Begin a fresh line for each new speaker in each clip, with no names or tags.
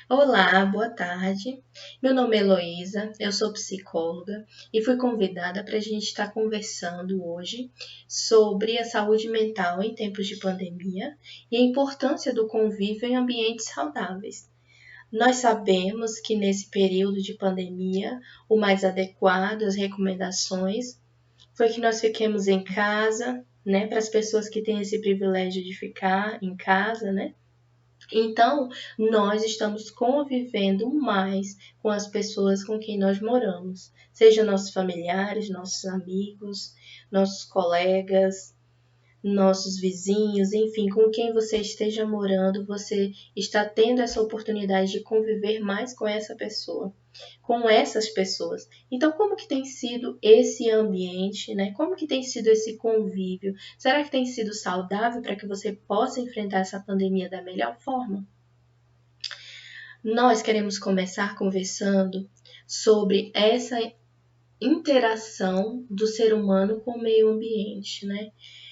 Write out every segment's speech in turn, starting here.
Olá, boa tarde. Meu nome é Heloísa, eu sou psicóloga e fui convidada para a gente estar conversando hoje sobre a saúde mental em tempos de pandemia e a importância do convívio em ambientes saudáveis. Nós sabemos que nesse período de pandemia, o mais adequado, as recomendações, foi que nós fiquemos em casa, né, para as pessoas que têm esse privilégio de ficar em casa, né? Então, nós estamos convivendo mais com as pessoas com quem nós moramos, seja nossos familiares, nossos amigos, nossos colegas, nossos vizinhos, enfim, com quem você esteja morando, você está tendo essa oportunidade de conviver mais com essa pessoa, com essas pessoas. Então, como que tem sido esse ambiente, né? Como que tem sido esse convívio? Será que tem sido saudável para que você possa enfrentar essa pandemia da melhor forma? Nós queremos começar conversando sobre essa interação do ser humano com o meio ambiente, né?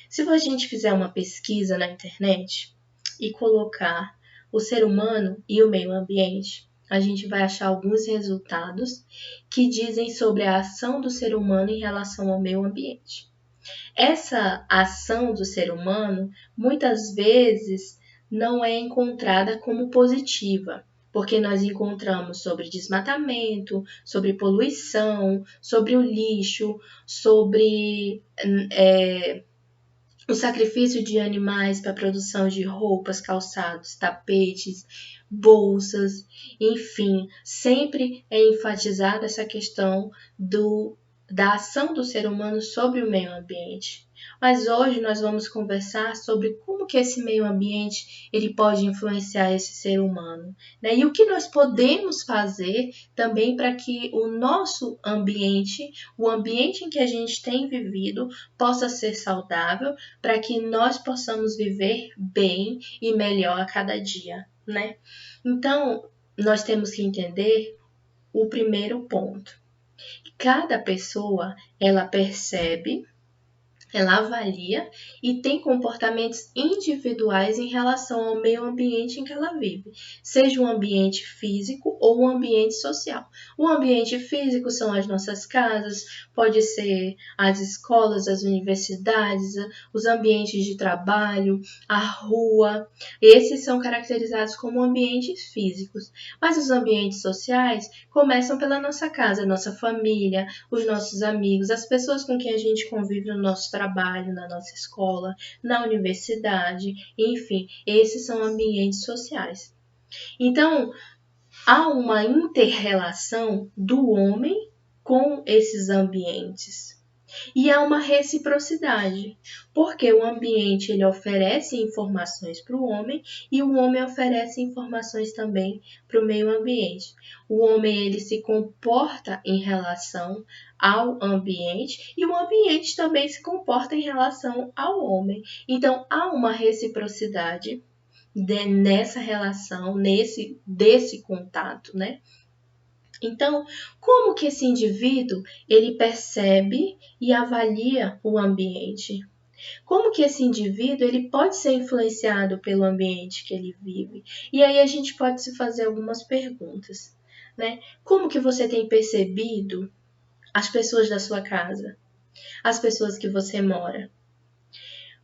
Se a gente fizer uma pesquisa na internet e colocar o ser humano e o meio ambiente, a gente vai achar alguns resultados que dizem sobre a ação do ser humano em relação ao meio ambiente. Essa ação do ser humano muitas vezes não é encontrada como positiva, porque nós encontramos sobre desmatamento, sobre poluição, sobre o lixo, sobre o sacrifício de animais para a produção de roupas, calçados, tapetes, bolsas, enfim, sempre é enfatizada essa questão da ação do ser humano sobre o meio ambiente. Mas hoje nós vamos conversar sobre como que esse meio ambiente ele pode influenciar esse ser humano, né? E o que nós podemos fazer também para que o nosso ambiente, o ambiente em que a gente tem vivido, possa ser saudável, para que nós possamos viver bem e melhor a cada dia, né? Então, nós temos que entender o primeiro ponto. Cada pessoa, ela percebe, ela avalia e tem comportamentos individuais em relação ao meio ambiente em que ela vive, seja um ambiente físico ou um ambiente social. O ambiente físico são as nossas casas, pode ser as escolas, as universidades, os ambientes de trabalho, a rua. Esses são caracterizados como ambientes físicos. Mas os ambientes sociais começam pela nossa casa, nossa família, os nossos amigos, as pessoas com quem a gente convive no nosso trabalho, na nossa escola, na universidade, enfim, esses são ambientes sociais. Então, há uma inter-relação do homem com esses ambientes. E há uma reciprocidade, porque o ambiente ele oferece informações para o homem e o homem oferece informações também para o meio ambiente. O homem ele se comporta em relação ao ambiente e o ambiente também se comporta em relação ao homem. Então há uma reciprocidade nessa relação, desse contato, né? Então, como que esse indivíduo ele percebe e avalia o ambiente? Como que esse indivíduo ele pode ser influenciado pelo ambiente que ele vive? E aí a gente pode se fazer algumas perguntas, né? Como que você tem percebido as pessoas da sua casa, as pessoas que você mora?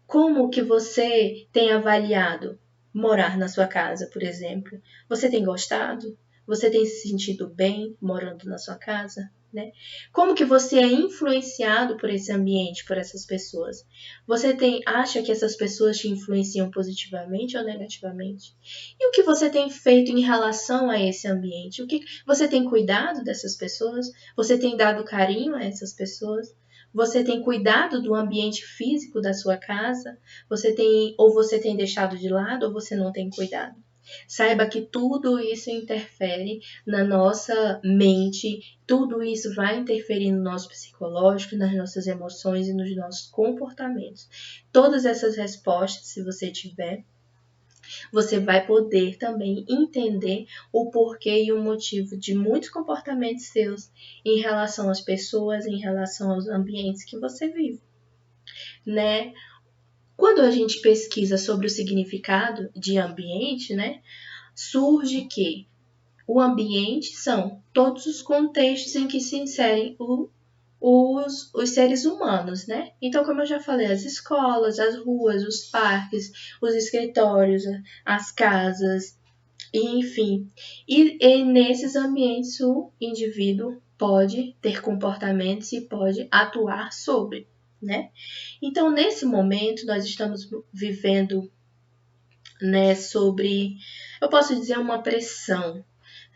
Como que você tem avaliado morar na sua casa, por exemplo? Você tem gostado? Você tem se sentido bem morando na sua casa? Né? Como que você é influenciado por esse ambiente, por essas pessoas? Você acha que essas pessoas te influenciam positivamente ou negativamente? E o que você tem feito em relação a esse ambiente? O que você tem cuidado dessas pessoas? Você tem dado carinho a essas pessoas? Você tem cuidado do ambiente físico da sua casa? Você tem deixado de lado ou você não tem cuidado? Saiba que tudo isso interfere na nossa mente, tudo isso vai interferir no nosso psicológico, nas nossas emoções e nos nossos comportamentos. Todas essas respostas, se você tiver, você vai poder também entender o porquê e o motivo de muitos comportamentos seus em relação às pessoas, em relação aos ambientes que você vive, né? Quando a gente pesquisa sobre o significado de ambiente, né, surge que O ambiente são todos os contextos em que se inserem os seres humanos, né? Então, como eu já falei, as escolas, as ruas, os parques, os escritórios, as casas, enfim. E nesses ambientes o indivíduo pode ter comportamentos e pode atuar sobre, né? Então, nesse momento, nós estamos vivendo, né, sobre, eu posso dizer, uma pressão,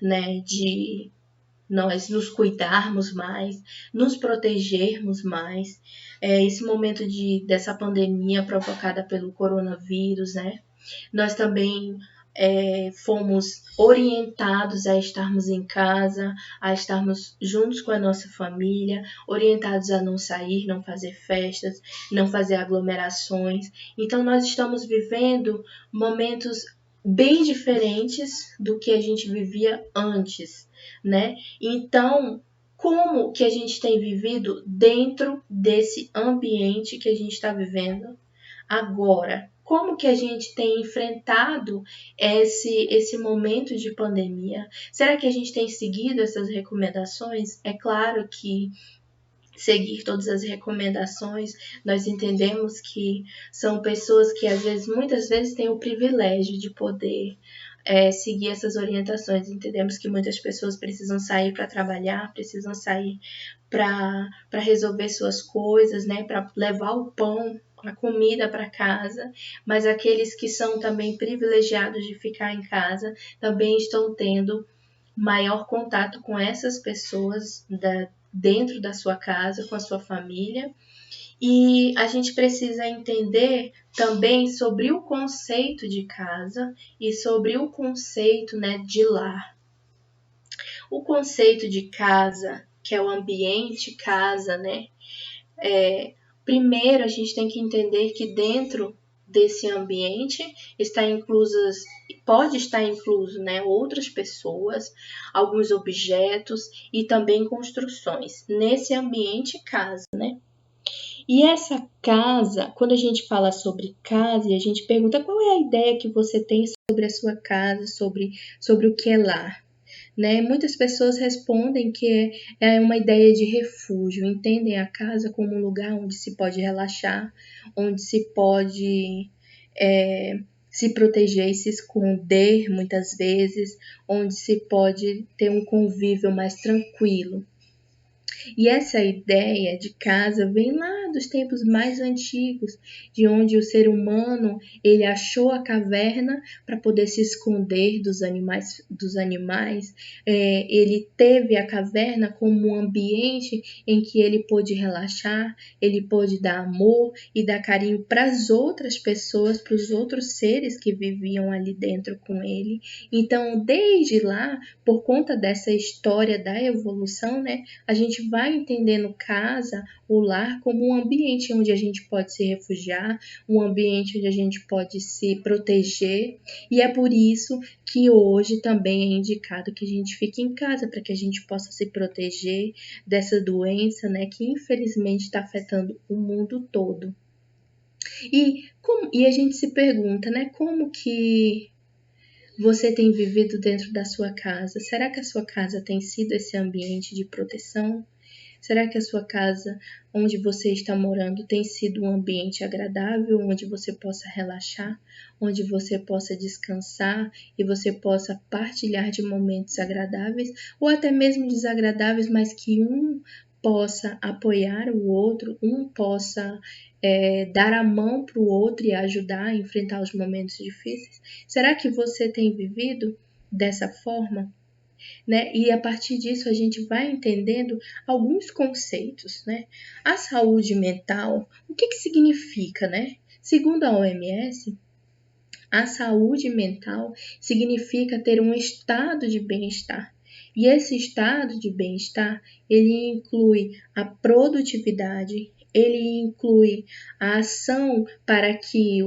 né, de nós nos cuidarmos mais, nos protegermos mais. Esse momento dessa pandemia provocada pelo coronavírus, né? Nós também fomos orientados a estarmos em casa, a estarmos juntos com a nossa família, orientados a não sair, não fazer festas, não fazer aglomerações. Então, nós estamos vivendo momentos bem diferentes do que a gente vivia antes, né? Então, como que a gente tem vivido dentro desse ambiente que a gente está vivendo agora? Como que a gente tem enfrentado esse momento de pandemia? Será que a gente tem seguido essas recomendações? É claro que seguir todas as recomendações, nós entendemos que são pessoas que muitas vezes têm o privilégio de poder seguir essas orientações. Entendemos que muitas pessoas precisam sair para trabalhar, precisam sair para resolver suas coisas, né, para levar o pão, a comida para casa, mas aqueles que são também privilegiados de ficar em casa também estão tendo maior contato com essas pessoas dentro da sua casa, com a sua família. E a gente precisa entender também sobre o conceito de casa e sobre o conceito, né, de lar. O conceito de casa, que é o ambiente casa, né? Primeiro a gente tem que entender que dentro desse ambiente pode estar incluso, né, outras pessoas, alguns objetos e também construções. Nesse ambiente casa, né? E essa casa, quando a gente fala sobre casa e a gente pergunta qual é a ideia que você tem sobre a sua casa, sobre o que é lar, né? Muitas pessoas respondem que é uma ideia de refúgio, entendem a casa como um lugar onde se pode relaxar, onde se pode se proteger e se esconder muitas vezes, onde se pode ter um convívio mais tranquilo. E essa ideia de casa vem lá dos tempos mais antigos, de onde o ser humano ele achou a caverna para poder se esconder dos animais. Ele teve a caverna como um ambiente em que ele pôde relaxar, ele pôde dar amor e dar carinho para as outras pessoas, para os outros seres que viviam ali dentro com ele. Então, desde lá, por conta dessa história da evolução, né, a gente vai entendendo casa, o lar, como um ambiente onde a gente pode se refugiar, um ambiente onde a gente pode se proteger. E é por isso que hoje também é indicado que a gente fique em casa, para que a gente possa se proteger dessa doença, né, que infelizmente está afetando o mundo todo. E a gente se pergunta, né, como que você tem vivido dentro da sua casa? Será que a sua casa tem sido esse ambiente de proteção? Será que a sua casa, onde você está morando, tem sido um ambiente agradável, onde você possa relaxar, onde você possa descansar e você possa partilhar de momentos agradáveis ou até mesmo desagradáveis, mas que um possa apoiar o outro, um possa dar a mão para o outro e ajudar a enfrentar os momentos difíceis? Será que você tem vivido dessa forma? Né? E a partir disso a gente vai entendendo alguns conceitos, né? A saúde mental, o que significa, né? Segundo a OMS, a saúde mental significa ter um estado de bem-estar. E esse estado de bem-estar, ele inclui a produtividade, ele inclui a ação para que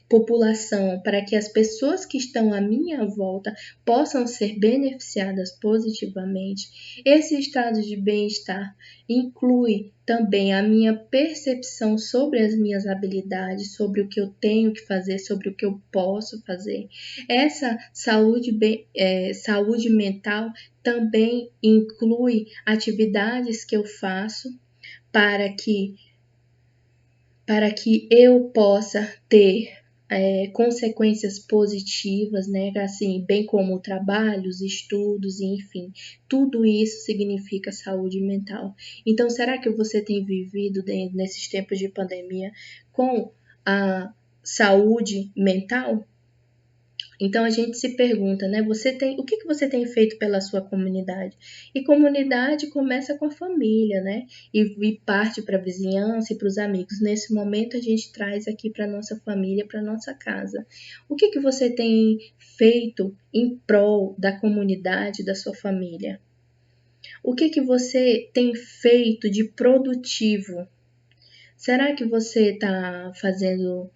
população, para que as pessoas que estão à minha volta possam ser beneficiadas positivamente. Esse estado de bem-estar inclui também a minha percepção sobre as minhas habilidades, sobre o que eu tenho que fazer, sobre o que eu posso fazer. Essa saúde mental também inclui atividades que eu faço para que eu possa ter consequências positivas, né? Assim, bem como o trabalho, os estudos, enfim, tudo isso significa saúde mental. Então, será que você tem vivido nesses tempos de pandemia com a saúde mental? Então a gente se pergunta, né? O que você tem feito pela sua comunidade? E comunidade começa com a família, né? E parte para a vizinhança e para os amigos. Nesse momento a gente traz aqui para nossa família, para nossa casa. O que você tem feito em prol da comunidade, da sua família? O que você tem feito de produtivo? Será que você está fazendo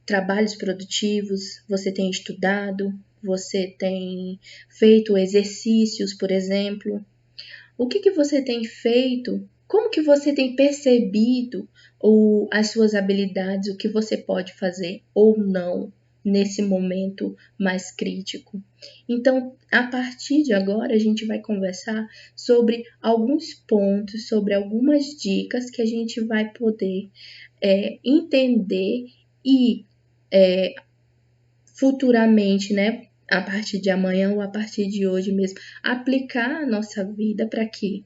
trabalhos produtivos? Você tem estudado? Você tem feito exercícios, por exemplo? O que você tem feito? Como que você tem percebido as suas habilidades, o que você pode fazer ou não nesse momento mais crítico? Então, a partir de agora, a gente vai conversar sobre alguns pontos, sobre algumas dicas que a gente vai poder entender e futuramente, né, a partir de amanhã ou a partir de hoje mesmo, aplicar a nossa vida para que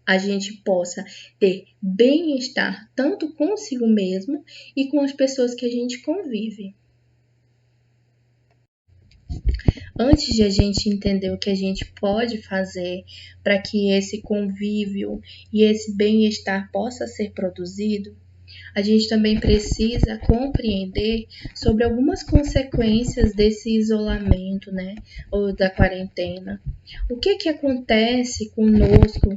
a gente possa ter bem-estar tanto consigo mesmo e com as pessoas que a gente convive. Antes de a gente entender o que a gente pode fazer para que esse convívio e esse bem-estar possa ser produzido, a gente também precisa compreender sobre algumas consequências desse isolamento, né, ou da quarentena. O que acontece conosco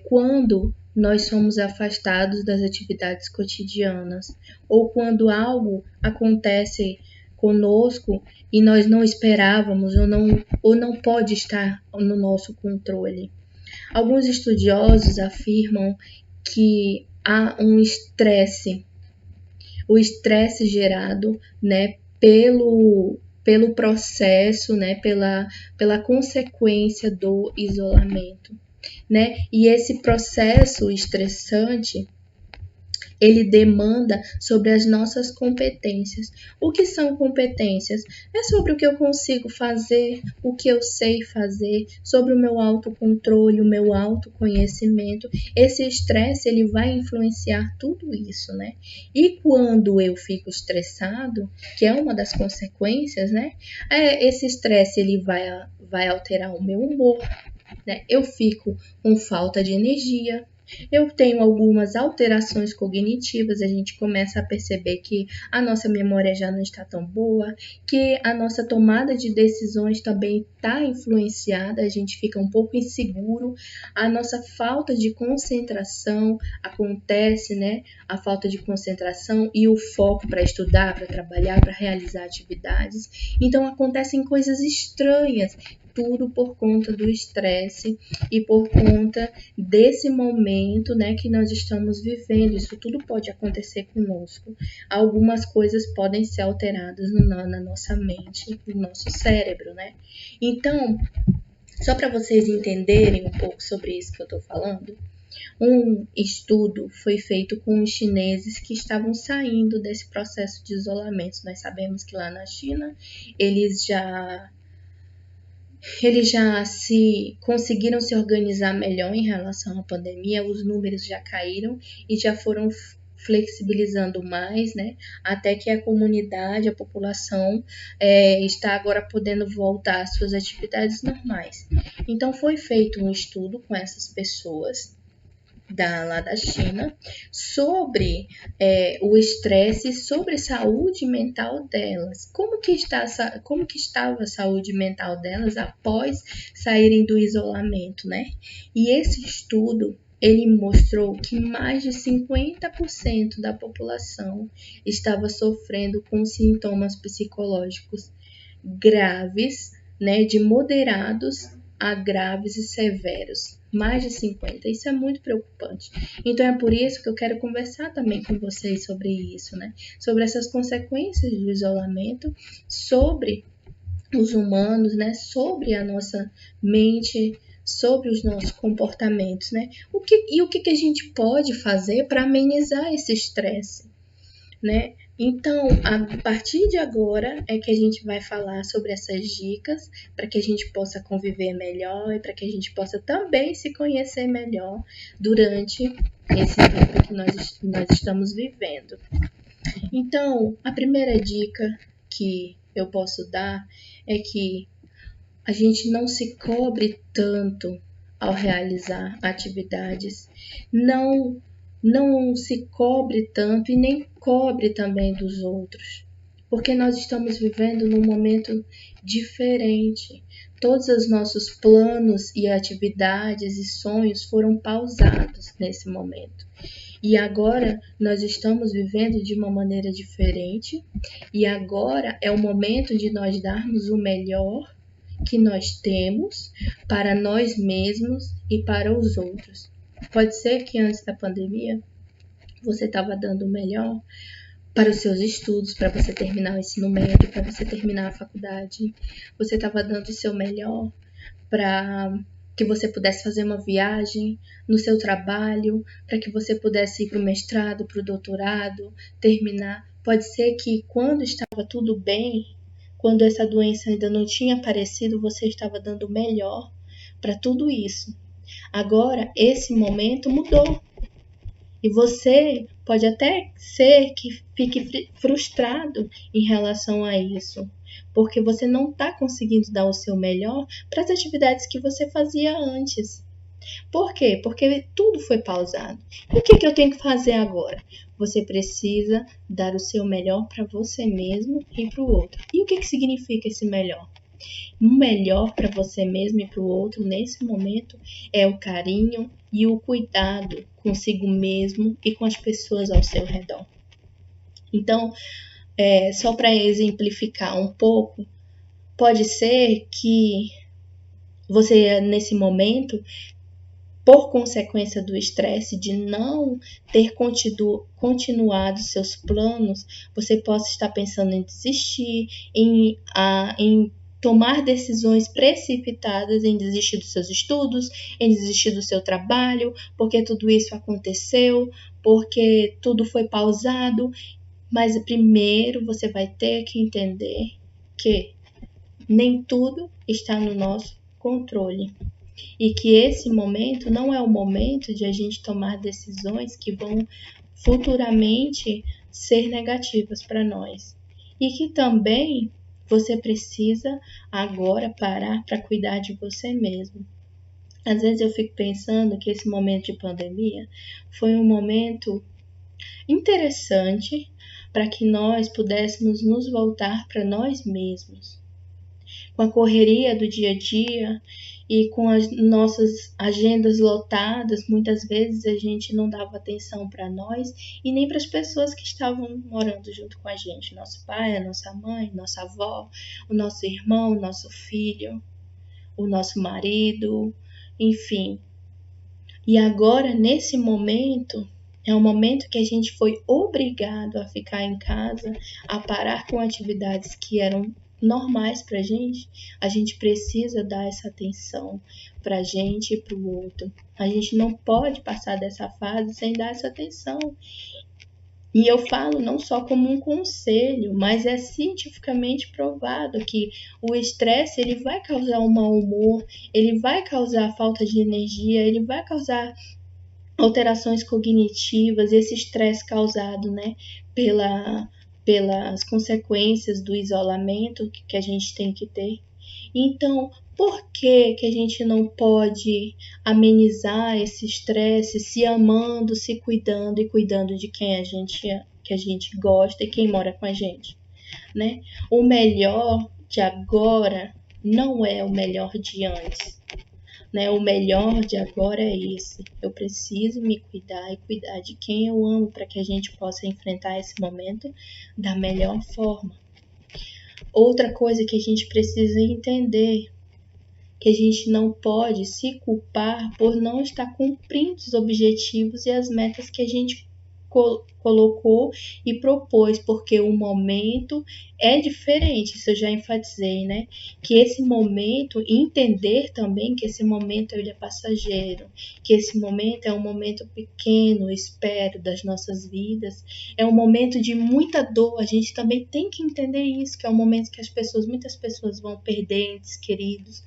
quando nós somos afastados das atividades cotidianas, ou quando algo acontece conosco e nós não esperávamos ou não pode estar no nosso controle. Alguns estudiosos afirmam que há um estresse, o estresse gerado, né, pelo processo, né, pela consequência do isolamento, né? E esse processo estressante, ele demanda sobre as nossas competências. O que são competências? É sobre o que eu consigo fazer, o que eu sei fazer, sobre o meu autocontrole, o meu autoconhecimento. Esse estresse, ele vai influenciar tudo isso, né? E quando eu fico estressado, que é uma das consequências, né? Esse estresse, ele vai alterar o meu humor, né? Eu fico com falta de energia, eu tenho algumas alterações cognitivas, a gente começa a perceber que a nossa memória já não está tão boa, que a nossa tomada de decisões também está influenciada, a gente fica um pouco inseguro, a nossa falta de concentração acontece, né? A falta de concentração e o foco para estudar, para trabalhar, para realizar atividades. Então acontecem coisas estranhas, tudo por conta do estresse e por conta desse momento, né, que nós estamos vivendo. Isso tudo pode acontecer conosco. Algumas coisas podem ser alteradas na nossa mente, no nosso cérebro, né? Então, só para vocês entenderem um pouco sobre isso que eu estou falando, um estudo foi feito com os chineses que estavam saindo desse processo de isolamento. Nós sabemos que lá na China eles já conseguiram se organizar melhor em relação à pandemia, os números já caíram e já foram flexibilizando mais, né? Até que a comunidade, a população está agora podendo voltar às suas atividades normais. Então foi feito um estudo com essas pessoas lá da China sobre o estresse e sobre a saúde mental delas. Como que estava a saúde mental delas após saírem do isolamento, né? E esse estudo ele mostrou que mais de 50% da população estava sofrendo com sintomas psicológicos graves, né, de moderados a graves e severos. Mais de 50%. Isso é muito preocupante. Então é por isso que eu quero conversar também com vocês sobre isso, né? Sobre essas consequências do isolamento, sobre os humanos, né? Sobre a nossa mente, sobre os nossos comportamentos, né? O que a gente pode fazer para amenizar esse estresse, né? Então, a partir de agora é que a gente vai falar sobre essas dicas para que a gente possa conviver melhor e para que a gente possa também se conhecer melhor durante esse tempo que nós estamos vivendo. Então, a primeira dica que eu posso dar é que a gente não se cobre tanto ao realizar atividades, não se cobre tanto e nem cobre também dos outros, porque nós estamos vivendo num momento diferente. Todos os nossos planos e atividades e sonhos foram pausados nesse momento. E agora nós estamos vivendo de uma maneira diferente, e agora é o momento de nós darmos o melhor que nós temos para nós mesmos e para os outros. Pode ser que antes da pandemia você estava dando o melhor para os seus estudos, para você terminar o ensino médio, para você terminar a faculdade. Você estava dando o seu melhor para que você pudesse fazer uma viagem no seu trabalho, para que você pudesse ir para o mestrado, para o doutorado, terminar. Pode ser que quando estava tudo bem, quando essa doença ainda não tinha aparecido, você estava dando o melhor para tudo isso. Agora, esse momento mudou. E você pode até ser que fique frustrado em relação a isso, porque você não está conseguindo dar o seu melhor para as atividades que você fazia antes. Por quê? Porque tudo foi pausado. E o que eu tenho que fazer agora? Você precisa dar o seu melhor para você mesmo e para o outro. E o que significa esse melhor? O melhor para você mesmo e para o outro nesse momento é o carinho e o cuidado consigo mesmo e com as pessoas ao seu redor. Então, só para exemplificar um pouco, pode ser que você, nesse momento, por consequência do estresse de não ter continuado seus planos, você possa estar pensando em desistir, em tomar decisões precipitadas, em desistir dos seus estudos, em desistir do seu trabalho, porque tudo isso aconteceu, porque tudo foi pausado. Mas primeiro você vai ter que entender que nem tudo está no nosso controle. E que esse momento não é o momento de a gente tomar decisões que vão futuramente ser negativas para nós. E que também você precisa agora parar para cuidar de você mesmo. Às vezes eu fico pensando que esse momento de pandemia foi um momento interessante para que nós pudéssemos nos voltar para nós mesmos. Com a correria do dia a dia e com as nossas agendas lotadas, muitas vezes a gente não dava atenção para nós e nem para as pessoas que estavam morando junto com a gente, nosso pai, a nossa mãe, nossa avó, o nosso irmão, o nosso filho, o nosso marido, enfim. E agora, nesse momento, é um momento que a gente foi obrigado a ficar em casa, a parar com atividades que eram normais pra gente. A gente precisa dar essa atenção pra gente e pro outro. A gente não pode passar dessa fase sem dar essa atenção. E eu falo não só como um conselho, mas é cientificamente provado que o estresse ele vai causar um mau humor, ele vai causar falta de energia, ele vai causar alterações cognitivas, esse estresse causado, né, pelas consequências do isolamento que a gente tem que ter. Então, por que a gente não pode amenizar esse estresse se amando, se cuidando e cuidando de quem que a gente gosta e quem mora com a gente, né? O melhor de agora não é o melhor de antes. né? O melhor de agora é esse. Eu preciso me cuidar e cuidar de quem eu amo para que a gente possa enfrentar esse momento da melhor forma. Outra coisa que a gente precisa entender, que a gente não pode se culpar por não estar cumprindo os objetivos e as metas que a gente colocou e propôs, porque o momento é diferente, isso eu já enfatizei, né? Que esse momento, entender também que esse momento ele é passageiro, que esse momento é um momento pequeno, espero, das nossas vidas, é um momento de muita dor, a gente também tem que entender isso, que é um momento que muitas pessoas vão perder entes queridos,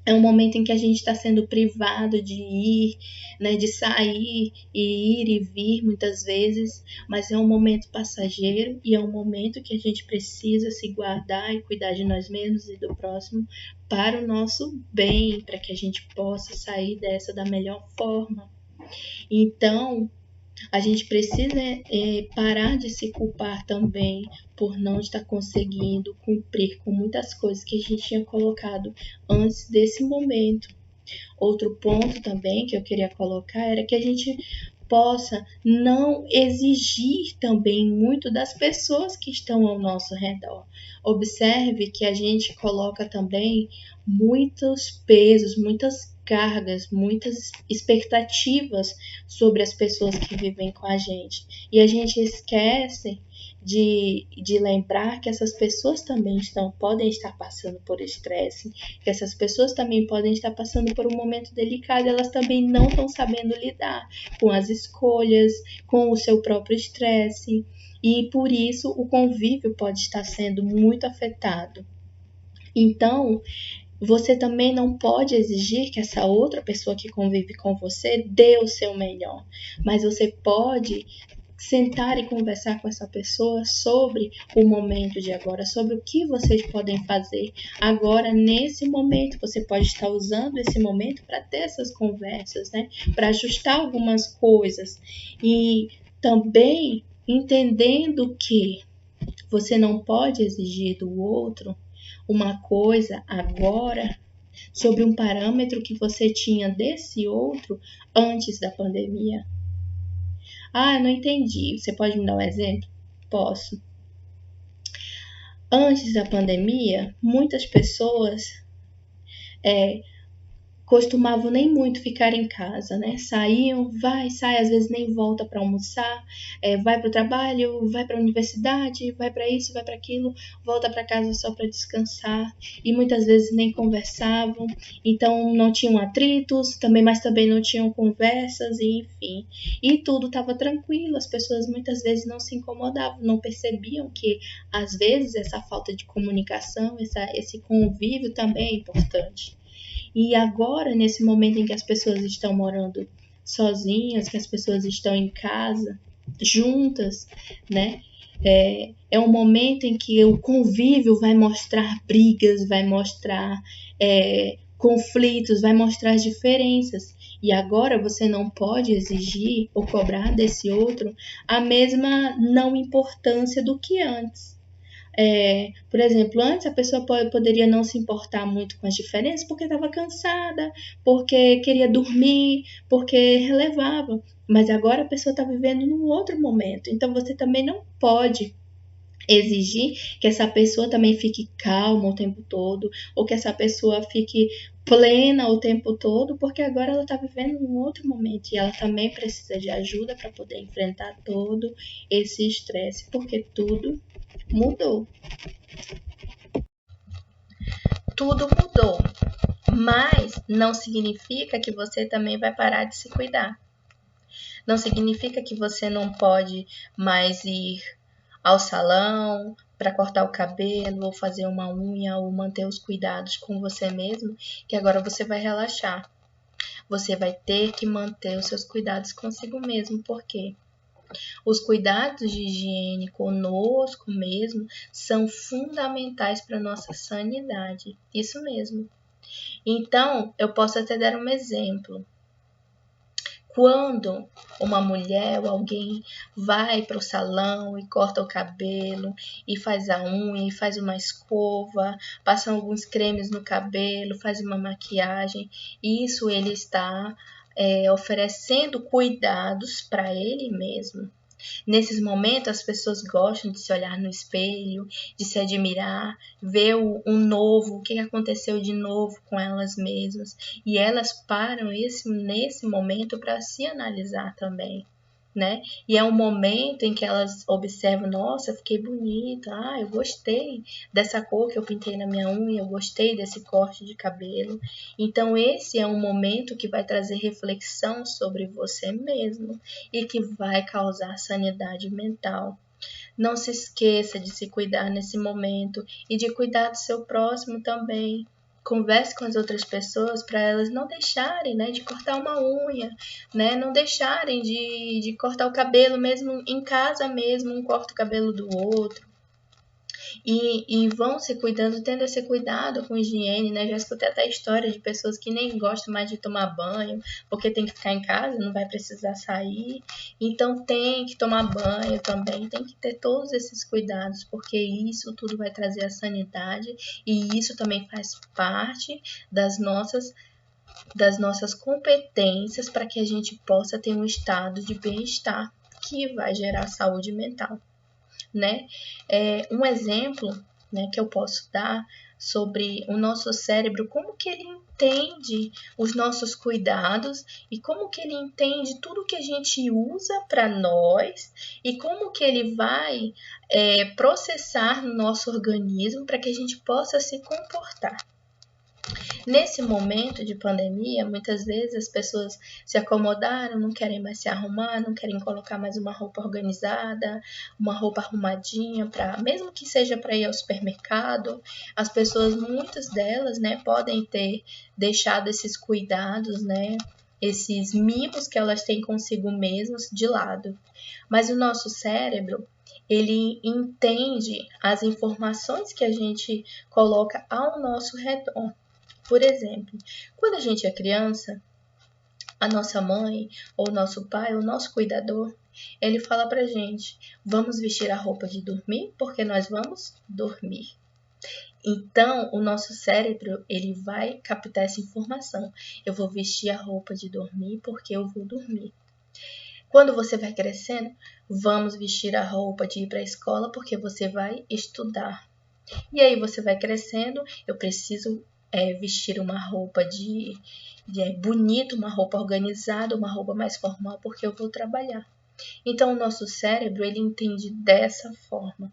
é um momento em que a gente está sendo privado de ir, né, de sair e ir e vir muitas vezes, mas é um momento passageiro e é um momento que a gente precisa se guardar e cuidar de nós mesmos e do próximo para o nosso bem, para que a gente possa sair dessa da melhor forma. Então, a gente precisa parar de se culpar também por não estar conseguindo cumprir com muitas coisas que a gente tinha colocado antes desse momento. Outro ponto também que eu queria colocar era que a gente possa não exigir também muito das pessoas que estão ao nosso redor. Observe que a gente coloca também muitos pesos, muitas cargas, muitas expectativas sobre as pessoas que vivem com a gente. E a gente esquece de lembrar que essas pessoas também podem estar passando por estresse, que essas pessoas também podem estar passando por um momento delicado, elas também não estão sabendo lidar com as escolhas, com o seu próprio estresse, e por isso o convívio pode estar sendo muito afetado. Então, você também não pode exigir que essa outra pessoa que convive com você dê o seu melhor, mas você pode sentar e conversar com essa pessoa sobre o momento de agora, sobre o que vocês podem fazer agora nesse momento. Você pode estar usando esse momento para ter essas conversas, né? Para ajustar algumas coisas e também entendendo que você não pode exigir do outro uma coisa agora sobre um parâmetro que você tinha desse outro antes da pandemia. Ah, eu não entendi. Você pode me dar um exemplo? Posso. Antes da pandemia, muitas pessoas costumavam nem muito ficar em casa, né? Saíam, sai, às vezes nem volta para almoçar, vai para o trabalho, vai para a universidade, vai para isso, vai para aquilo, volta para casa só para descansar e muitas vezes nem conversavam, então não tinham atritos, mas também não tinham conversas, e enfim. E tudo estava tranquilo, as pessoas muitas vezes não se incomodavam, não percebiam que às vezes essa falta de comunicação, esse convívio também é importante. E agora, nesse momento em que as pessoas estão morando sozinhas, que as pessoas estão em casa, juntas, né? É um momento em que o convívio vai mostrar brigas, vai mostrar conflitos, vai mostrar as diferenças. E agora você não pode exigir ou cobrar desse outro a mesma não importância do que antes. Por exemplo, antes a pessoa poderia não se importar muito com as diferenças porque estava cansada, porque queria dormir, porque relevava. Mas agora a pessoa está vivendo num outro momento. Então você também não pode exigir que essa pessoa também fique calma o tempo todo, ou que essa pessoa fique plena o tempo todo, porque agora ela está vivendo um outro momento e ela também precisa de ajuda para poder enfrentar todo esse estresse, porque tudo mudou. Tudo mudou, mas não significa que você também vai parar de se cuidar. Não significa que você não pode mais ir ao salão para cortar o cabelo, ou fazer uma unha, ou manter os cuidados com você mesmo, que agora você vai relaxar. Você vai ter que manter os seus cuidados consigo mesmo, porque os cuidados de higiene conosco mesmo são fundamentais para a nossa sanidade. Isso mesmo. Então, eu posso até dar um exemplo. Quando uma mulher ou alguém vai para o salão e corta o cabelo, e faz a unha, e faz uma escova, passa alguns cremes no cabelo, faz uma maquiagem, isso ele está oferecendo cuidados para ele mesmo. Nesses momentos, as pessoas gostam de se olhar no espelho, de se admirar, ver o novo, o que aconteceu de novo com elas mesmas. E elas param nesse momento para se analisar também, né? E é um momento em que elas observam, nossa, fiquei bonita, eu gostei dessa cor que eu pintei na minha unha, eu gostei desse corte de cabelo. Então esse é um momento que vai trazer reflexão sobre você mesmo e que vai causar sanidade mental. Não se esqueça de se cuidar nesse momento e de cuidar do seu próximo também. Converse com as outras pessoas para elas não deixarem, né, de cortar uma unha, né, não deixarem de cortar o cabelo mesmo em casa mesmo, um corta o cabelo do outro. E vão se cuidando, tendo esse cuidado com higiene, né? Já escutei até história de pessoas que nem gostam mais de tomar banho, porque tem que ficar em casa, não vai precisar sair. Então tem que tomar banho também, tem que ter todos esses cuidados, porque isso tudo vai trazer a sanidade e isso também faz parte das nossas competências para que a gente possa ter um estado de bem-estar que vai gerar saúde mental, né? Um exemplo, né, que eu posso dar sobre o nosso cérebro, como que ele entende os nossos cuidados e como que ele entende tudo que a gente usa para nós e como que ele vai processar no nosso organismo para que a gente possa se comportar. Nesse momento de pandemia, muitas vezes as pessoas se acomodaram, não querem mais se arrumar, não querem colocar mais uma roupa organizada, uma roupa arrumadinha, mesmo que seja para ir ao supermercado. As pessoas, muitas delas, né, podem ter deixado esses cuidados, né, esses mimos que elas têm consigo mesmas de lado. Mas o nosso cérebro, ele entende as informações que a gente coloca ao nosso redor. Por exemplo, quando a gente é criança, a nossa mãe, ou nosso pai, ou nosso cuidador, ele fala pra gente, vamos vestir a roupa de dormir, porque nós vamos dormir. Então, o nosso cérebro, ele vai captar essa informação. Eu vou vestir a roupa de dormir porque eu vou dormir. Quando você vai crescendo, vamos vestir a roupa de ir para a escola porque você vai estudar. E aí você vai crescendo, eu preciso vestir uma roupa bonita, uma roupa organizada, uma roupa mais formal, porque eu vou trabalhar. Então, o nosso cérebro, ele entende dessa forma.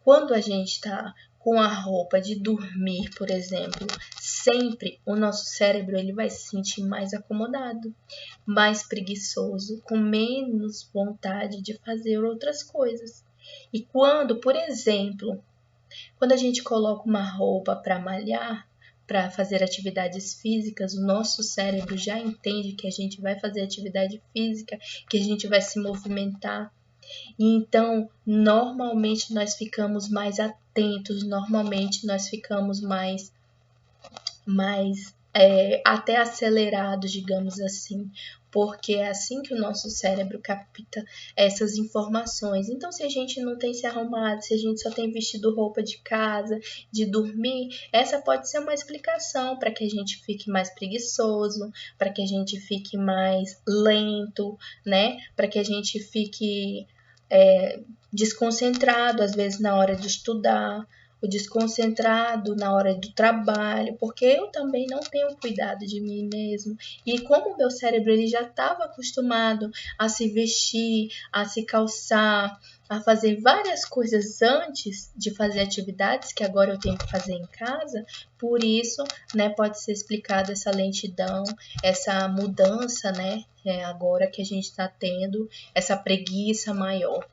Quando a gente está com a roupa de dormir, por exemplo, sempre o nosso cérebro ele vai se sentir mais acomodado, mais preguiçoso, com menos vontade de fazer outras coisas. E quando, por exemplo, quando a gente coloca uma roupa para malhar, para fazer atividades físicas, o nosso cérebro já entende que a gente vai fazer atividade física, que a gente vai se movimentar. E então, normalmente nós ficamos mais atentos, normalmente nós ficamos mais até acelerados, digamos assim, porque é assim que o nosso cérebro capta essas informações. Então, se a gente não tem se arrumado, se a gente só tem vestido roupa de casa, de dormir, essa pode ser uma explicação para que a gente fique mais preguiçoso, para que a gente fique mais lento, né? Para que a gente fique desconcentrado, às vezes, na hora de estudar, o desconcentrado na hora do trabalho, porque eu também não tenho cuidado de mim mesmo. E como o meu cérebro ele já estava acostumado a se vestir, a se calçar, a fazer várias coisas antes de fazer atividades que agora eu tenho que fazer em casa, por isso, né, pode ser explicada essa lentidão, essa mudança, né, agora que a gente está tendo essa preguiça maior.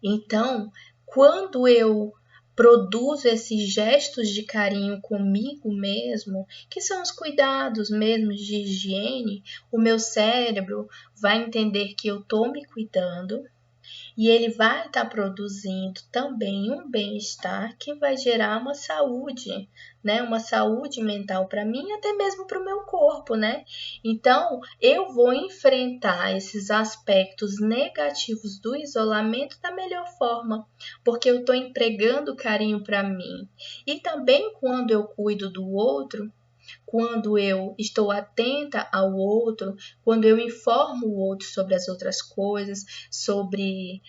Então, quando eu produzo esses gestos de carinho comigo mesmo, que são os cuidados mesmo de higiene, o meu cérebro vai entender que eu estou me cuidando, E ele vai estar produzindo também um bem-estar que vai gerar uma saúde, né? Uma saúde mental para mim e até mesmo para o meu corpo, né? Então, eu vou enfrentar esses aspectos negativos do isolamento da melhor forma, porque eu estou empregando carinho para mim. E também quando eu cuido do outro, quando eu estou atenta ao outro, quando eu informo o outro sobre as outras coisas, sobre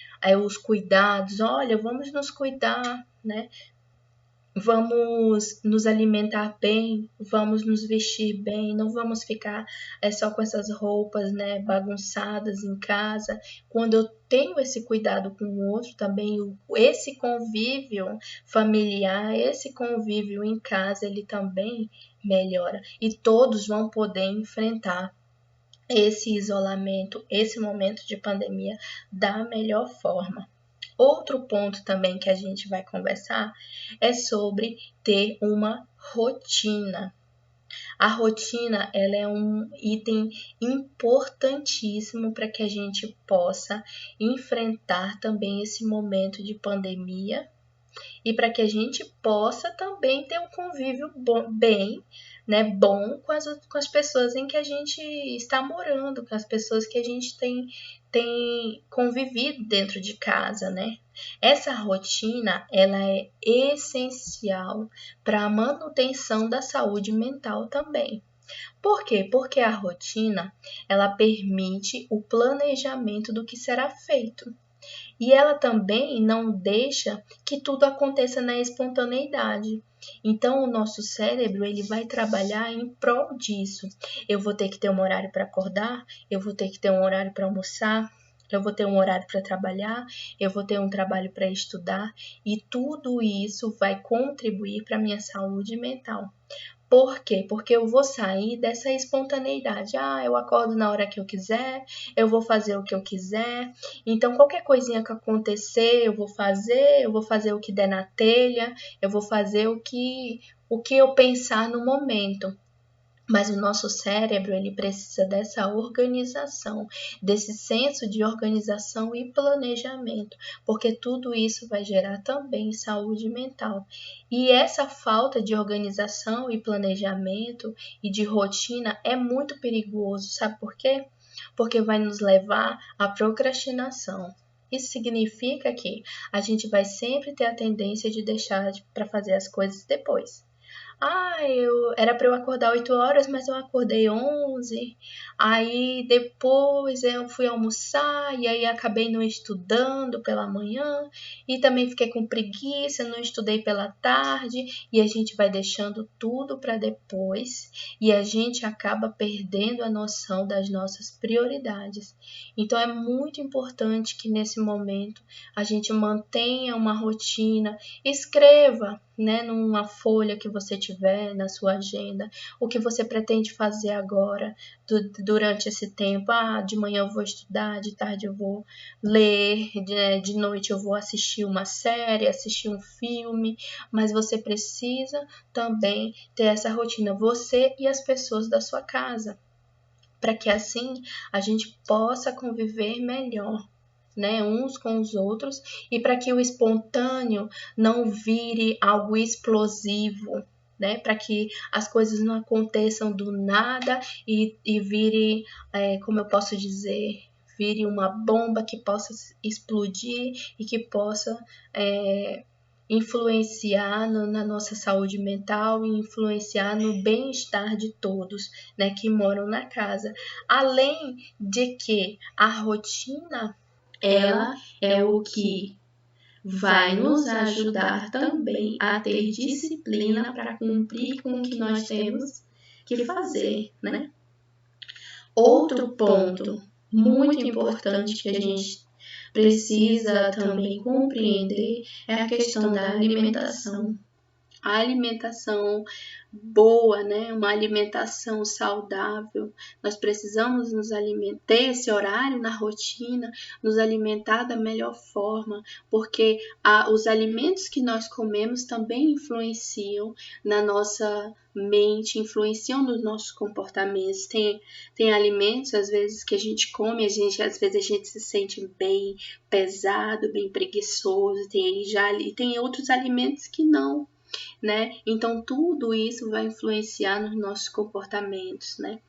os cuidados, olha, vamos nos cuidar, né? Vamos nos alimentar bem, vamos nos vestir bem, não vamos ficar só com essas roupas, né, bagunçadas em casa. Quando eu tenho esse cuidado com o outro também, esse convívio familiar, esse convívio em casa, ele também melhora. E todos vão poder enfrentar esse isolamento, esse momento de pandemia da melhor forma. Outro ponto também que a gente vai conversar é sobre ter uma rotina. A rotina, ela é um item importantíssimo para que a gente possa enfrentar também esse momento de pandemia e para que a gente possa também ter um convívio bom com as pessoas em que a gente está morando, com as pessoas que a gente tem convivido dentro de casa, né? Essa rotina, ela é essencial para a manutenção da saúde mental também. Por quê? Porque a rotina, ela permite o planejamento do que será feito. E ela também não deixa que tudo aconteça na espontaneidade. Então, o nosso cérebro ele vai trabalhar em prol disso. Eu vou ter que ter um horário para acordar, eu vou ter que ter um horário para almoçar, eu vou ter um horário para trabalhar, eu vou ter um trabalho para estudar, e tudo isso vai contribuir para a minha saúde mental. Por quê? Porque eu vou sair dessa espontaneidade. Eu acordo na hora que eu quiser, eu vou fazer o que eu quiser. Então, qualquer coisinha que acontecer, eu vou fazer o que der na telha, eu vou fazer o que eu pensar no momento. Mas o nosso cérebro, ele precisa dessa organização, desse senso de organização e planejamento, porque tudo isso vai gerar também saúde mental. E essa falta de organização e planejamento e de rotina é muito perigoso, sabe por quê? Porque vai nos levar à procrastinação. Isso significa que a gente vai sempre ter a tendência de deixar para fazer as coisas depois. Era para eu acordar 8 horas, mas eu acordei 11. Aí depois eu fui almoçar e aí acabei não estudando pela manhã e também fiquei com preguiça, não estudei pela tarde e a gente vai deixando tudo para depois e a gente acaba perdendo a noção das nossas prioridades. Então é muito importante que nesse momento a gente mantenha uma rotina, escreva, né, numa folha que você tiver na sua agenda, o que você pretende fazer agora, durante esse tempo. De manhã eu vou estudar, de tarde eu vou ler, de noite eu vou assistir uma série, assistir um filme, mas você precisa também ter essa rotina, você e as pessoas da sua casa, para que assim a gente possa conviver melhor, né, uns com os outros, e para que o espontâneo não vire algo explosivo, né, para que as coisas não aconteçam do nada e vire, como eu posso dizer, vire uma bomba que possa explodir e que possa influenciar na nossa saúde mental e influenciar no bem-estar de todos, né, que moram na casa. Além de que a rotina ela é o que vai nos ajudar também a ter disciplina para cumprir com o que nós temos que fazer, né? Outro ponto muito importante que a gente precisa também compreender é a questão da alimentação. A alimentação boa, né? Uma alimentação saudável. Nós precisamos nos alimentar, ter esse horário na rotina, nos alimentar da melhor forma, porque os alimentos que nós comemos também influenciam na nossa mente, influenciam nos nossos comportamentos. Tem alimentos, às vezes, que a gente come, às vezes a gente se sente bem pesado, bem preguiçoso, tem outros alimentos que não, né? Então, tudo isso vai influenciar nos nossos comportamentos, né?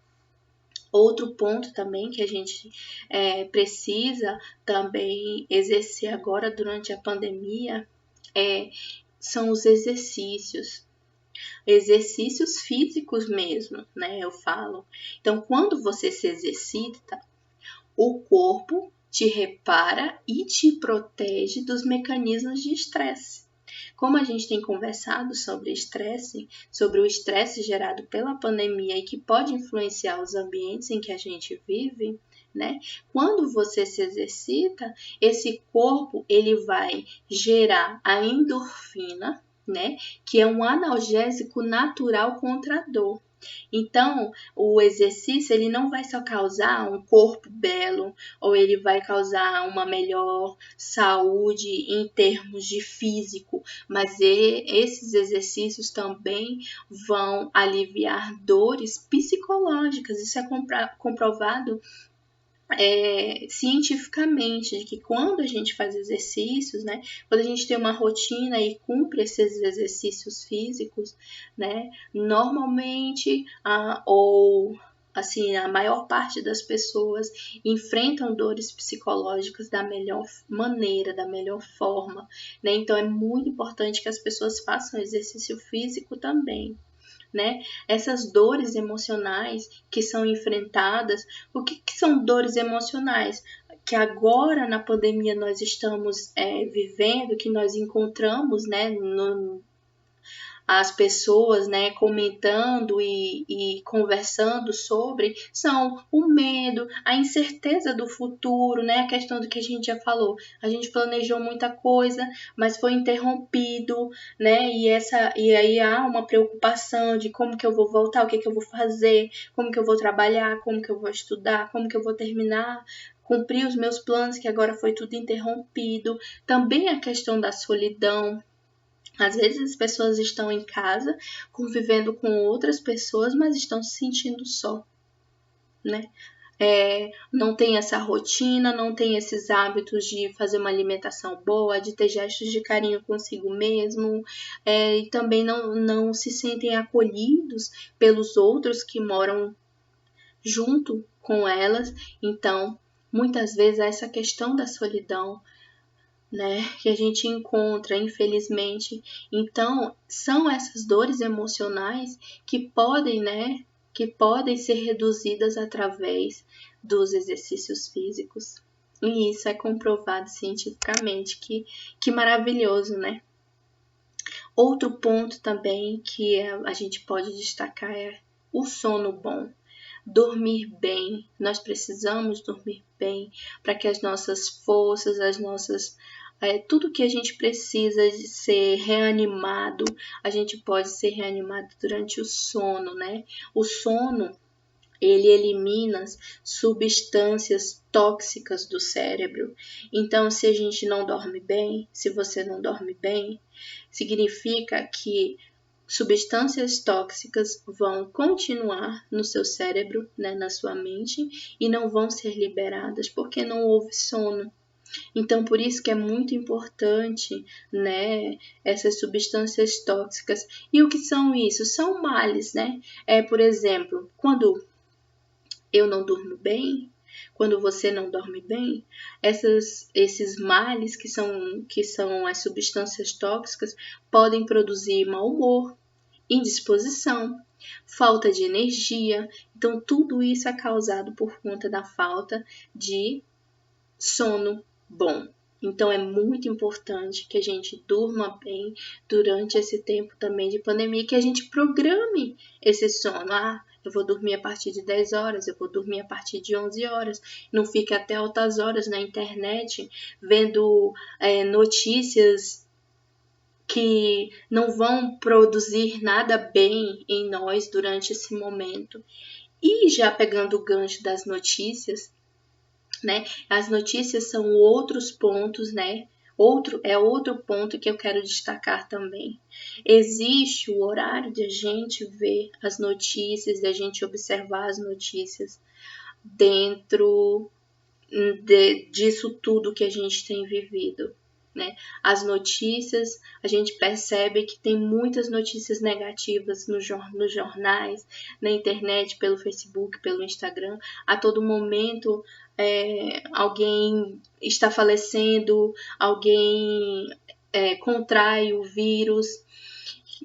Outro ponto também que a gente precisa também exercer agora durante a pandemia são os exercícios físicos mesmo, né? Eu falo. Então, quando você se exercita, o corpo te repara e te protege dos mecanismos de estresse. Como a gente tem conversado sobre estresse, sobre o estresse gerado pela pandemia e que pode influenciar os ambientes em que a gente vive, né? Quando você se exercita, esse corpo ele vai gerar a endorfina, né? Que é um analgésico natural contra a dor. Então, o exercício ele não vai só causar um corpo belo, ou ele vai causar uma melhor saúde em termos de físico, mas esses exercícios também vão aliviar dores psicológicas. Isso é comprovado cientificamente, de que quando a gente faz exercícios, né, quando a gente tem uma rotina e cumpre esses exercícios físicos, né, normalmente ou assim, a maior parte das pessoas enfrentam dores psicológicas da melhor maneira, da melhor forma, né? Então é muito importante que as pessoas façam exercício físico também, né? Essas dores emocionais que são enfrentadas. O que são dores emocionais? Que agora na pandemia nós estamos vivendo, que nós encontramos, né, as pessoas, né, comentando e conversando sobre, são o medo, a incerteza do futuro, né, a questão do que a gente já falou. A gente planejou muita coisa, mas foi interrompido, né, e aí há uma preocupação de como que eu vou voltar, o que eu vou fazer, como que eu vou trabalhar, como que eu vou estudar, como que eu vou terminar, cumprir os meus planos, que agora foi tudo interrompido. Também a questão da solidão. Às vezes as pessoas estão em casa, convivendo com outras pessoas, mas estão se sentindo só, né? Não tem essa rotina, não tem esses hábitos de fazer uma alimentação boa, de ter gestos de carinho consigo mesmo, e também não se sentem acolhidos pelos outros que moram junto com elas. Então, muitas vezes essa questão da solidão, né, que a gente encontra, infelizmente. Então, são essas dores emocionais que podem, né, que podem ser reduzidas através dos exercícios físicos. E isso é comprovado cientificamente, que maravilhoso, né? Outro ponto também que a gente pode destacar é o sono bom. Dormir bem, nós precisamos dormir bem para que as nossas forças, tudo que a gente precisa de ser reanimado, a gente pode ser reanimado durante o sono, né? O sono, ele elimina substâncias tóxicas do cérebro. Então, se a gente não dorme bem, se você não dorme bem, significa que substâncias tóxicas vão continuar no seu cérebro, né, na sua mente, e não vão ser liberadas porque não houve sono. Então, por isso que é muito importante, né, essas substâncias tóxicas. E o que são isso? São males, né? Por exemplo, quando eu não durmo bem, quando você não dorme bem, esses males que são as substâncias tóxicas podem produzir mau humor, indisposição, falta de energia. Então, tudo isso é causado por conta da falta de sono bom. Então, é muito importante que a gente durma bem durante esse tempo também de pandemia, que a gente programe esse sono. Eu vou dormir a partir de 10 horas, eu vou dormir a partir de 11 horas. Não fique até altas horas na internet vendo notícias que não vão produzir nada bem em nós durante esse momento. E já pegando o gancho das notícias, né? As notícias são outros pontos, né? Outro ponto que eu quero destacar também. Existe o horário de a gente ver as notícias, de a gente observar as notícias dentro disso tudo que a gente tem vivido, né? As notícias, a gente percebe que tem muitas notícias negativas nos jornais, na internet, pelo Facebook, pelo Instagram. A todo momento alguém está falecendo, alguém contrai o vírus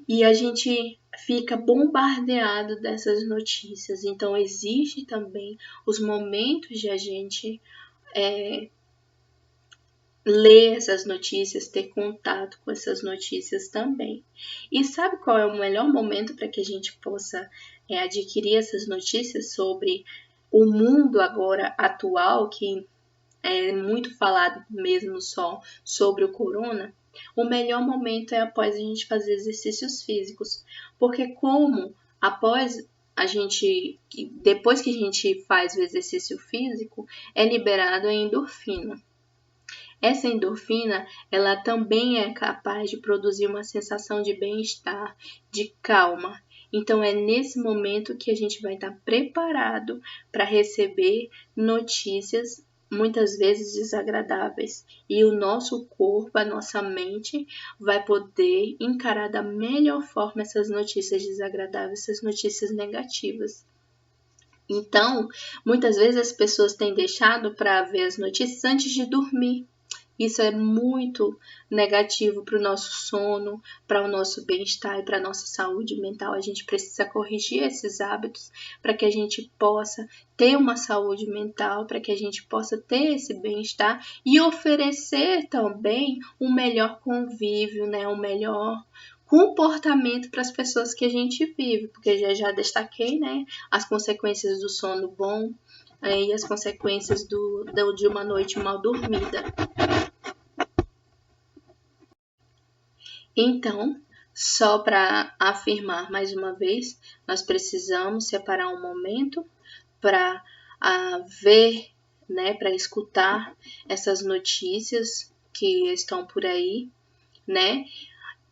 e a gente fica bombardeado dessas notícias. Então, existe também os momentos de a gente ler essas notícias, ter contato com essas notícias também. E sabe qual é o melhor momento para que a gente possa adquirir essas notícias sobre o mundo agora atual, que é muito falado mesmo só sobre o corona? O melhor momento é após a gente fazer exercícios físicos, porque como depois que a gente faz o exercício físico, é liberado a endorfina. Essa endorfina, ela também é capaz de produzir uma sensação de bem-estar, de calma. Então, é nesse momento que a gente vai estar preparado para receber notícias muitas vezes desagradáveis. E o nosso corpo, a nossa mente, vai poder encarar da melhor forma essas notícias desagradáveis, essas notícias negativas. Então, muitas vezes as pessoas têm deixado para ver as notícias antes de dormir. Isso é muito negativo para o nosso sono, para o nosso bem-estar e para a nossa saúde mental. A gente precisa corrigir esses hábitos para que a gente possa ter uma saúde mental, para que a gente possa ter esse bem-estar e oferecer também um melhor convívio, né? Um melhor comportamento para as pessoas que a gente vive, porque já destaquei, né, as consequências do sono bom e as consequências de uma noite mal dormida. Então, só para afirmar mais uma vez, nós precisamos separar um momento para ver, né, para escutar essas notícias que estão por aí, né?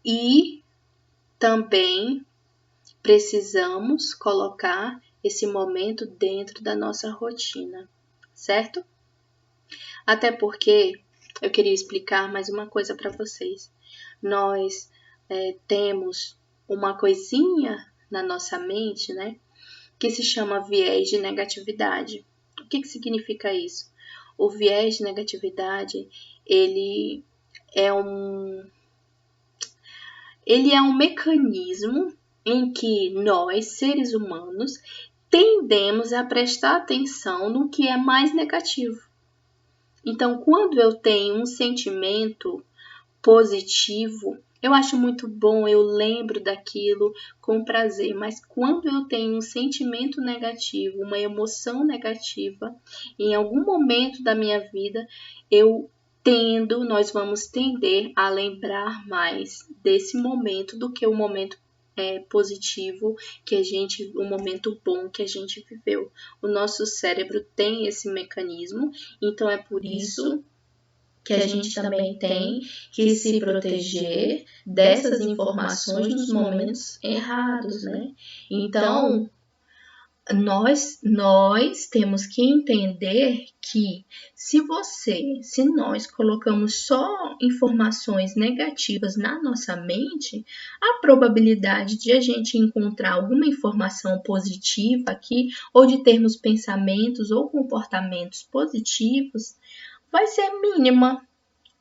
E também precisamos colocar esse momento dentro da nossa rotina, certo? Até porque eu queria explicar mais uma coisa para vocês. Nós temos uma coisinha na nossa mente, né, que se chama viés de negatividade. O que significa isso? O viés de negatividade, ele é um mecanismo em que nós, seres humanos, tendemos a prestar atenção no que é mais negativo. Então, quando eu tenho um sentimento positivo, eu acho muito bom, eu lembro daquilo com prazer, mas quando eu tenho um sentimento negativo, uma emoção negativa, em algum momento da minha vida, nós vamos tender a lembrar mais desse momento do que o momento positivo o momento bom que a gente viveu. O nosso cérebro tem esse mecanismo, então é por isso que a gente também tem que se proteger dessas informações nos momentos errados, né? Então, nós temos que entender que se nós colocamos só informações negativas na nossa mente, a probabilidade de a gente encontrar alguma informação positiva aqui, ou de termos pensamentos ou comportamentos positivos, vai ser mínima.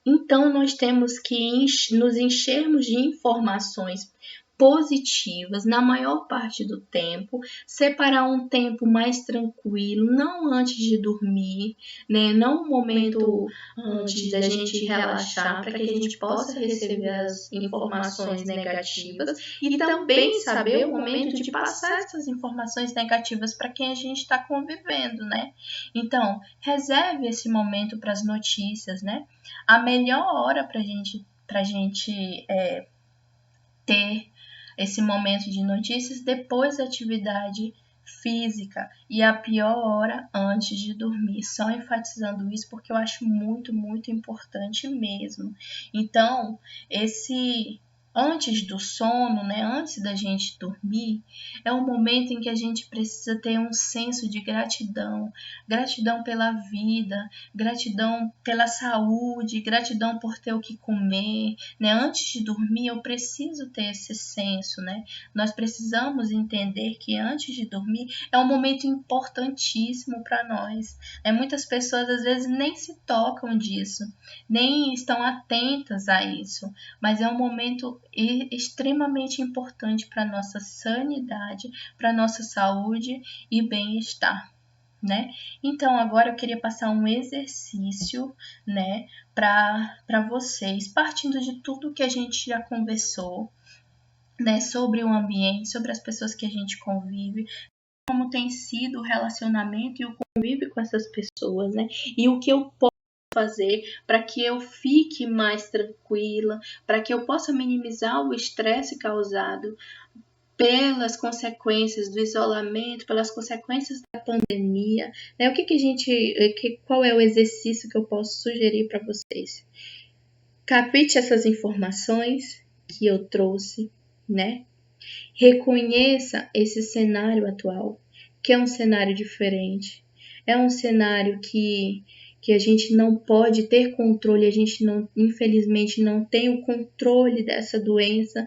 Então, nós temos que nos enchermos de informações positivas na maior parte do tempo, separar um tempo mais tranquilo, não antes de dormir, né? Não um momento antes da gente relaxar, para que a gente possa receber as informações negativas e também saber o momento de passar essas informações negativas para quem a gente está convivendo, né? Então, reserve esse momento para as notícias, né? A melhor hora para a gente ter esse momento de notícias depois da atividade física e a pior hora antes de dormir. Só enfatizando isso porque eu acho muito, muito importante mesmo. Então, esse antes do sono, né, antes da gente dormir, é um momento em que a gente precisa ter um senso de gratidão, gratidão pela vida, gratidão pela saúde, gratidão por ter o que comer, né? Antes de dormir eu preciso ter esse senso, né? Nós precisamos entender que antes de dormir é um momento importantíssimo para nós. Muitas pessoas às vezes nem se tocam disso, nem estão atentas a isso, mas é um momento extremamente importante para a nossa sanidade, para a nossa saúde e bem-estar. Né? Então, agora eu queria passar um exercício, né, para vocês, partindo de tudo que a gente já conversou, né, sobre o ambiente, sobre as pessoas que a gente convive, como tem sido o relacionamento e o convívio com essas pessoas, né, e o que eu posso fazer para que eu fique mais tranquila, para que eu possa minimizar o estresse causado pelas consequências do isolamento, pelas consequências da pandemia, né? Qual é o exercício que eu posso sugerir para vocês? Capite essas informações que eu trouxe, né? Reconheça esse cenário atual, que é um cenário diferente, é um cenário que a gente não pode ter controle, a gente não, infelizmente, não tem o controle dessa doença,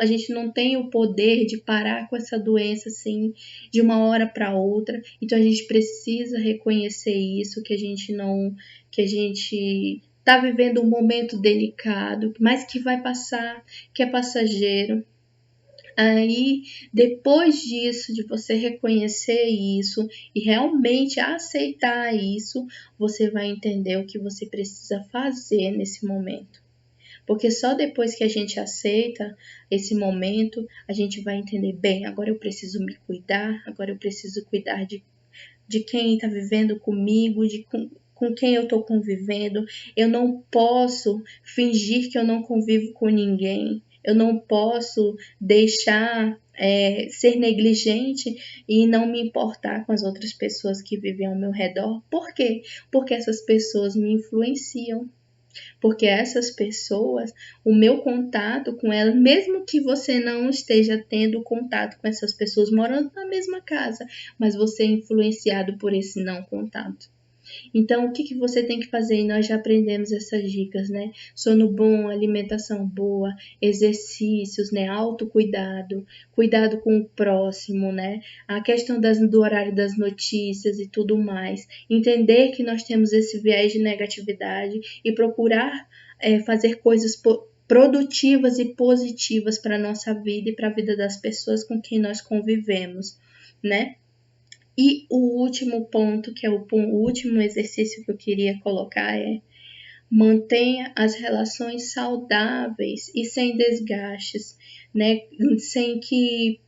a gente não tem o poder de parar com essa doença assim, de uma hora para outra, então a gente precisa reconhecer isso, que a gente está vivendo um momento delicado, mas que vai passar, que é passageiro. Aí, depois disso, de você reconhecer isso e realmente aceitar isso, você vai entender o que você precisa fazer nesse momento. Porque só depois que a gente aceita esse momento, a gente vai entender, bem, agora eu preciso me cuidar, agora eu preciso cuidar de quem está vivendo comigo, com quem eu estou convivendo. Eu não posso fingir que eu não convivo com ninguém. Eu não posso deixar ser negligente e não me importar com as outras pessoas que vivem ao meu redor. Por quê? Porque essas pessoas me influenciam. Porque essas pessoas, o meu contato com elas, mesmo que você não esteja tendo contato com essas pessoas morando na mesma casa, mas você é influenciado por esse não contato. Então, o que você tem que fazer? E nós já aprendemos essas dicas, né? Sono bom, alimentação boa, exercícios, né? Autocuidado, cuidado com o próximo, né? A questão do horário das notícias e tudo mais. Entender que nós temos esse viés de negatividade e procurar fazer coisas produtivas e positivas para a nossa vida e para a vida das pessoas com quem nós convivemos, né? E o último ponto, que é o último exercício que eu queria colocar é: mantenha as relações saudáveis e sem desgastes, né? Sem que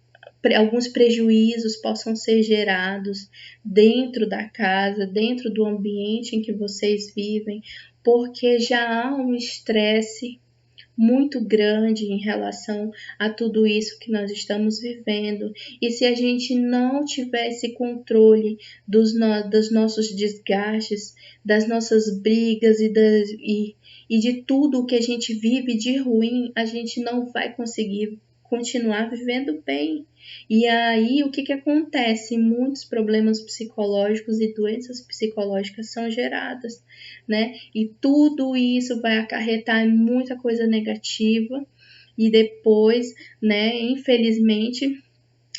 alguns prejuízos possam ser gerados dentro da casa, dentro do ambiente em que vocês vivem, porque já há um estresse muito grande em relação a tudo isso que nós estamos vivendo. E se a gente não tiver esse controle dos nossos desgastes, das nossas brigas e de tudo o que a gente vive de ruim, a gente não vai conseguir continuar vivendo bem. E aí, o que acontece? Muitos problemas psicológicos e doenças psicológicas são geradas, né? E tudo isso vai acarretar em muita coisa negativa e depois, né, infelizmente,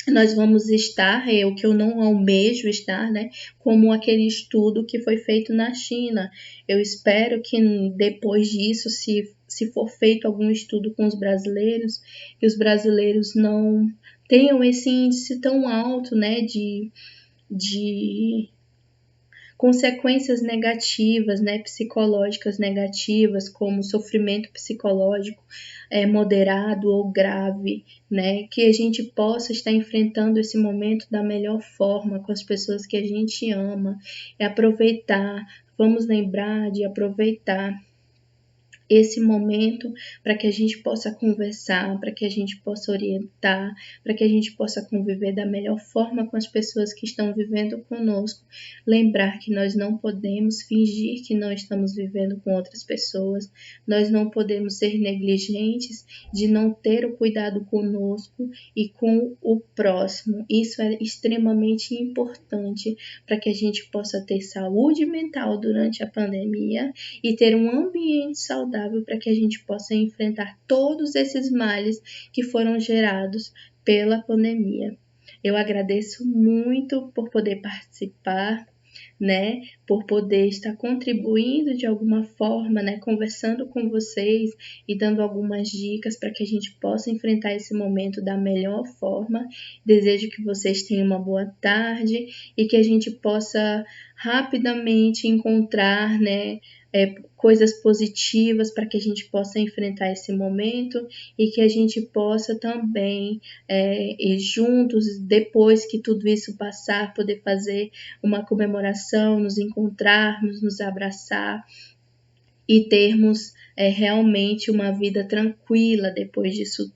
nós vamos estar, o que eu não almejo estar, né, como aquele estudo que foi feito na China. Eu espero que depois disso, se for feito algum estudo com os brasileiros, que os brasileiros não tenham esse índice tão alto, né, de consequências negativas, né, psicológicas negativas, como sofrimento psicológico moderado ou grave, né, que a gente possa estar enfrentando esse momento da melhor forma com as pessoas que a gente ama, e aproveitar, vamos lembrar de aproveitar esse momento para que a gente possa conversar, para que a gente possa orientar, para que a gente possa conviver da melhor forma com as pessoas que estão vivendo conosco. Lembrar que nós não podemos fingir que não estamos vivendo com outras pessoas, nós não podemos ser negligentes de não ter o cuidado conosco e com o próximo. Isso é extremamente importante para que a gente possa ter saúde mental durante a pandemia e ter um ambiente saudável para que a gente possa enfrentar todos esses males que foram gerados pela pandemia. Eu agradeço muito por poder participar, né, por poder estar contribuindo de alguma forma, né, conversando com vocês e dando algumas dicas para que a gente possa enfrentar esse momento da melhor forma. Desejo que vocês tenham uma boa tarde e que a gente possa rapidamente encontrar, né, coisas positivas para que a gente possa enfrentar esse momento e que a gente possa também, juntos, depois que tudo isso passar, poder fazer uma comemoração, nos encontrarmos, nos abraçar e termos realmente uma vida tranquila depois disso